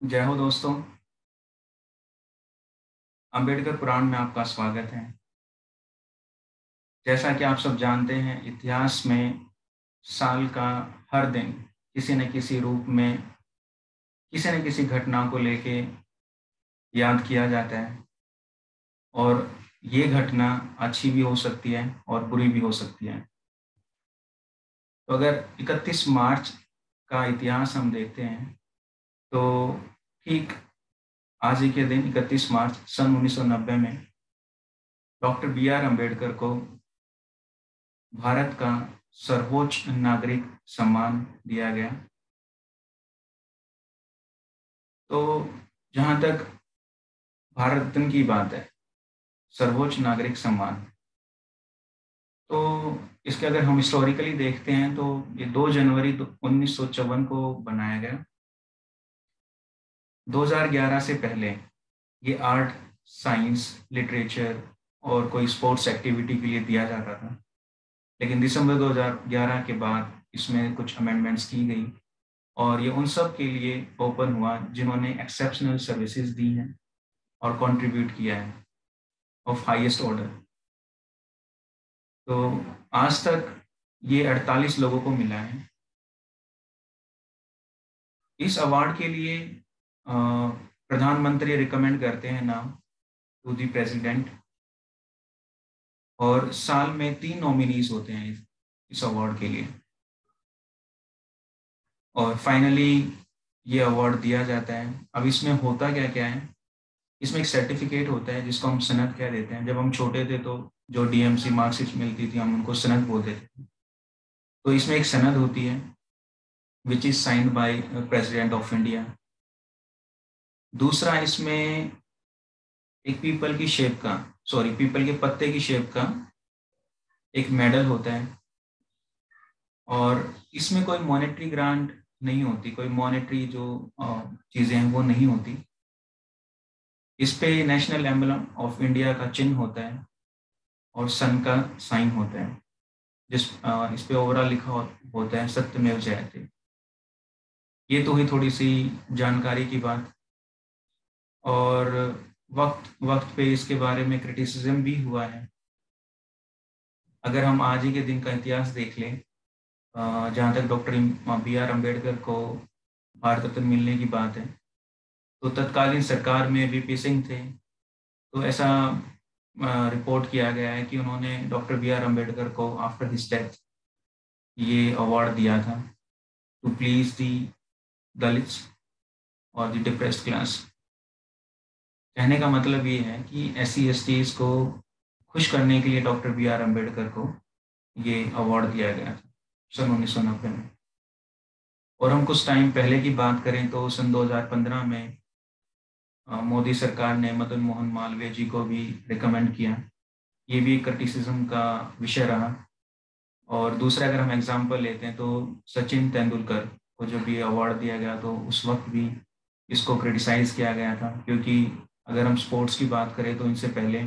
जय हो दोस्तों। अंबेडकर पुराण में आपका स्वागत है। जैसा कि आप सब जानते हैं, इतिहास में साल का हर दिन किसी न किसी रूप में किसी न किसी घटना को लेके याद किया जाता है। और ये घटना अच्छी भी हो सकती है और बुरी भी हो सकती है। तो अगर 31 मार्च का इतिहास हम देखते हैं तो ठीक आज ही के दिन 31 मार्च सन 1990 में डॉक्टर बी आर अम्बेडकर को भारत का सर्वोच्च नागरिक सम्मान दिया गया। तो जहाँ तक भारत रत्न की बात है, सर्वोच्च नागरिक सम्मान, तो इसके अगर हम हिस्टोरिकली देखते हैं तो ये 2 जनवरी 1954 को बनाया गया। 2011 से पहले ये आर्ट, साइंस, लिटरेचर और कोई स्पोर्ट्स एक्टिविटी के लिए दिया जाता था। लेकिन दिसंबर 2011 के बाद इसमें कुछ अमेंडमेंट्स की गई और ये उन सब के लिए ओपन हुआ जिन्होंने एक्सेप्शनल सर्विसेज दी हैं और कंट्रीब्यूट किया है ऑफ हाईएस्ट ऑर्डर। तो आज तक ये 48 लोगों को मिला है। इस अवार्ड के लिए प्रधानमंत्री रिकमेंड करते हैं नाम टू दी प्रेसिडेंट, और साल में 3 नॉमिनीज होते हैं इस अवार्ड के लिए। और फाइनली ये अवार्ड दिया जाता है। अब इसमें होता क्या क्या है, इसमें एक सर्टिफिकेट होता है जिसको हम सनद कह देते हैं। जब हम छोटे थे तो जो डीएमसी मार्कशीट मिलती थी हम उनको सनद बोलते थे। तो इसमें एक सनद होती है which is signed by president of India. दूसरा, इसमें एक पीपल की शेप का, सॉरी, पीपल के पत्ते की शेप का एक मेडल होता है। और इसमें कोई मॉनेटरी ग्रांट नहीं होती, कोई मॉनेटरी जो चीज़ें हैं वो नहीं होती। इस पे नेशनल एम्बलम ऑफ इंडिया का चिन्ह होता है और सन का साइन होता है। इस पे ओवरऑल लिखा होता है सत्यमेव जयते। ये तो हुई थोड़ी सी जानकारी की बात। और वक्त वक्त पे इसके बारे में क्रिटिसिज्म भी हुआ है। अगर हम आज ही के दिन का इतिहास देख लें, जहाँ तक डॉक्टर बी आर अम्बेडकर को भारत रत्न मिलने की बात है, तो तत्कालीन सरकार में वीपी सिंह थे। तो ऐसा रिपोर्ट किया गया है कि उन्होंने डॉक्टर बी आर अम्बेडकर को आफ्टर हिज डेथ ये अवार्ड दिया था टू प्लीज दी दलित्स और दी डिप्रेस्ड क्लास। कहने का मतलब ये है कि SC STs को खुश करने के लिए डॉक्टर बी आर अम्बेडकर को ये अवार्ड दिया गया था सन 1990 में। और हम कुछ टाइम पहले की बात करें तो सन 2015 में मोदी सरकार ने मदन मोहन मालवीय जी को भी रिकमेंड किया। ये भी एक क्रिटिसिज्म का विषय रहा। और दूसरा अगर हम एग्जाम्पल लेते हैं तो सचिन तेंदुलकर को जब ये अवार्ड दिया गया तो उस वक्त भी इसको क्रिटिसाइज किया गया था, क्योंकि अगर हम स्पोर्ट्स की बात करें तो इनसे पहले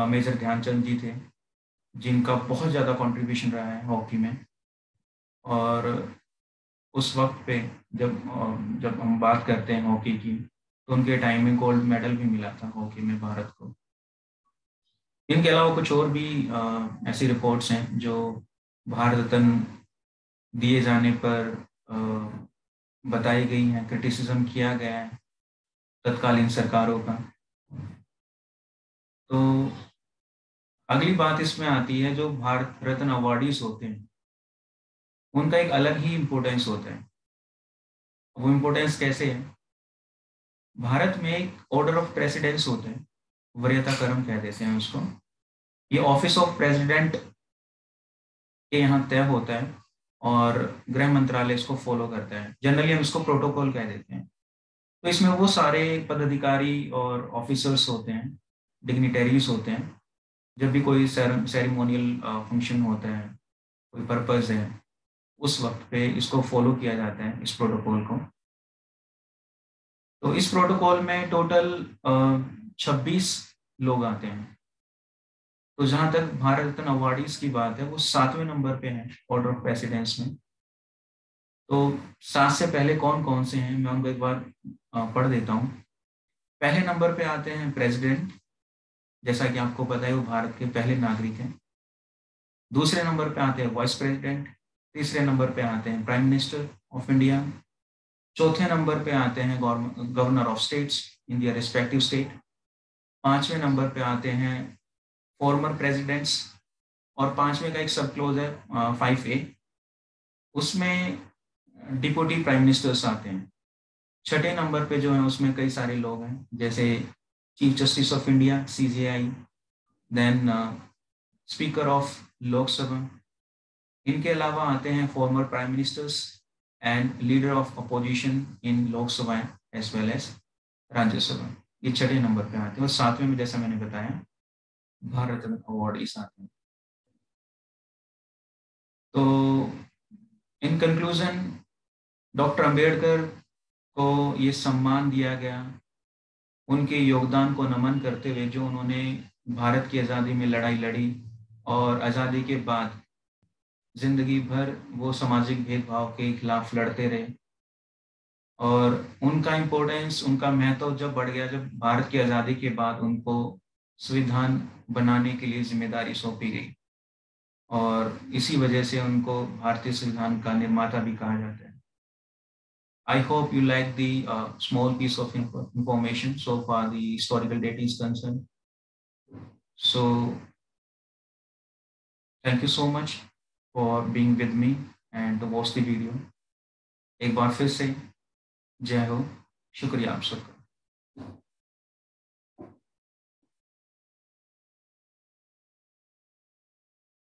मेजर ध्यानचंद जी थे जिनका बहुत ज़्यादा कंट्रीब्यूशन रहा है हॉकी में। और उस वक्त पे जब हम बात करते हैं हॉकी की तो उनके टाइम में गोल्ड मेडल भी मिला था हॉकी में भारत को। इनके अलावा कुछ और भी ऐसी रिपोर्ट्स हैं जो भारत रत्न दिए जाने पर बताई गई हैं, क्रिटिसिज्म किया गया है तत्कालीन सरकारों का। तो अगली बात इसमें आती है, जो भारत रत्न अवार्डीज होते हैं उनका एक अलग ही इम्पोर्टेंस होता है। वो इम्पोर्टेंस कैसे है, भारत में एक ऑर्डर ऑफ प्रेसिडेंस होता है, वरीयता क्रम कह देते हैं उसको। ये ऑफिस ऑफ प्रेसिडेंट के यहाँ तय होता है और गृह मंत्रालय इसको फॉलो करता है। जनरली हम इसको प्रोटोकॉल कह देते हैं। तो इसमें वो सारे पदाधिकारी और ऑफिसर्स होते हैं, डिग्निटरीज होते हैं। जब भी कोई सेरेमोनियल फंक्शन होता है, कोई पर्पज है, उस वक्त पे इसको फॉलो किया जाता है, इस प्रोटोकॉल को। तो इस प्रोटोकॉल में टोटल 26 लोग आते हैं। तो जहां तक भारत रत्न अवार्डीज की बात है वो 7वें नंबर पे है ऑर्डर ऑफ प्रेसिडेंस में। तो 7 से पहले कौन कौन से हैं, मैं उनको एक बार पढ़ देता हूँ। पहले नंबर पे आते हैं प्रेसिडेंट, जैसा कि आपको पता है वो भारत के पहले नागरिक हैं। दूसरे नंबर पे आते हैं वाइस प्रेसिडेंट। तीसरे नंबर पे आते हैं प्राइम मिनिस्टर ऑफ इंडिया। चौथे नंबर पे आते हैं governor of states in their respective state. पांचवें नंबर पे आते हैं फॉर्मर प्रेसिडेंट्स। और पांचवें का एक सब क्लोज है 5A, उसमें डिप्टी प्राइम मिनिस्टर्स आते हैं। छठे नंबर पे जो है उसमें कई सारे लोग हैं, जैसे chief justice of India CJI, then speaker of Lok Sabha. इनके अलावा आते हैं former prime ministers and leader of opposition in Lok Sabha as well as Rajya Sabha. ये छठे नंबर पे आते हैं। और सातवें में जैसा मैंने बताया भारत रत्न अवार्ड इस आते हैं। तो इन कंक्लूजन डॉक्टर अंबेडकर को ये सम्मान दिया गया उनके योगदान को नमन करते हुए, जो उन्होंने भारत की आज़ादी में लड़ाई लड़ी और आज़ादी के बाद जिंदगी भर वो सामाजिक भेदभाव के खिलाफ लड़ते रहे। और उनका इम्पोर्टेंस, उनका महत्व जब बढ़ गया जब भारत की आज़ादी के बाद उनको संविधान बनाने के लिए जिम्मेदारी सौंपी गई, और इसी वजह से उनको भारतीय संविधान का निर्माता भी कहा जाता है। I hope you like the small piece of information so far the historical data is concerned. So thank you so much for being with me and to watch the video. एक बार फिर से जय हो, शुक्रिया आप सबका।